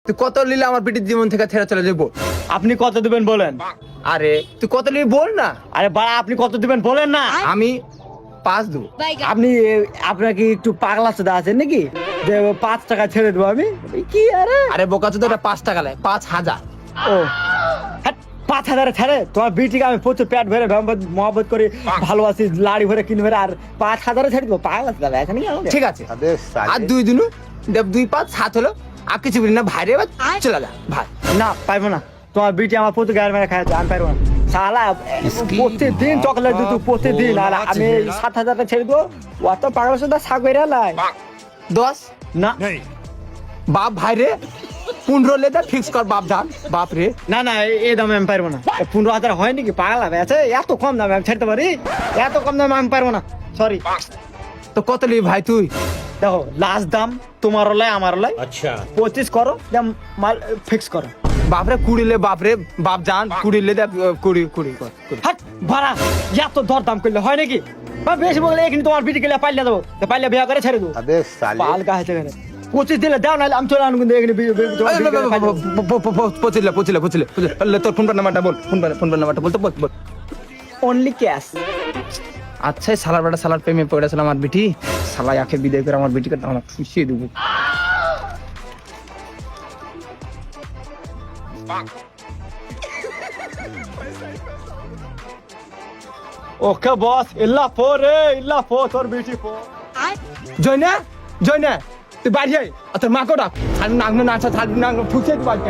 তুই কত নিলে আমার পিটির জীবন থেকে ছেড়ে চলে যাবো? আপনি কত দিবেন বলেন? আরে তুই কত নিবি বল না। আরে বাড়া আপনি কত দিবেন বলেন না। আমি 5 দেবো। আপনি আপনার কি একটু পাগলা চোদা আছেন নাকি যে 5 টাকা ছেড়ে দেবো আমি? কি আরে আরে বোকা চোদা, এটা 5 টাকা লাগে, 5000। ও হ্যাট, 5,000 ছেড়ে তোমার বিটিকে আমি প্রচুর পেট ভরে মহব্বত করি, ভালোবাসি, লাড়ি ভরে কিনে ভরে, আর 5,000 ছেড়ে দেবো? পাগলা চোদা আছে নাকি আমাকে? ঠিক আছে, আর 2 দিনু দেব, 2 5 7 হলো। আর কিছু বলি না ভাই রে, এবার চলে যা ভাই। না পারবো না, তোমার বিটি আমার প্রচুর গায়ের মেরে খাইছে, আমি পারবো না। শালা প্রতিদিন চকলেট দিত প্রতিদিন, আর আমি 7,000 ছেড়ে দেবো? অত পাগলা চোদা সাগরে লাই 10 না বাপ ভাই রে, 15 লেদা ফিক্স কর বাপ জান। বাপ রে, না না, এই দামে আমি পারবো না। 15,000 হয় নাকি? পাগলা আছে এত কম দামে আমি ছাড়তে পারি? এত কম দামে আমি পারবো না, সরি। তো কত নিবি ভাই তুই? দেখো লাস্ট দাম তোমার লাই আমার লাই, আচ্ছা 25 করো, মাল ফিক্স করো। বাপরে 20 লে, বাপরে বাপ জান 20 লে দেব, 20 কর। হাট ভাড়া, এত দর দাম করলে হয় নাকি? বা বেশি বলে এখানে তোমার বিটি গেলে পাইলে দেবো, পাইলে বিয়া করে ছেড়ে দেবো। পাল গাছে গেলে 25 দিলে দাও, নাহলে আমি চলে আনবো কিন্তু এখানে পচিলে তোর ফোন নাম্বারটা বল, ফোন নাম্বারটা বল তো, বল। Only cash. আচ্ছা, সালার বেটা সালার প্রেমে পড়েছিল আমার বিটি, সালা আখে বিদায় করে আমার বিটিকে আমার খুশিয়ে দেবো। ওকে বস, ইল্লা ফো তোর বিটি ফো। জয়না তুই বাড়ি যাই, আর তোর মাকে ডাক, নাক না ফুসে তুই বাড়ি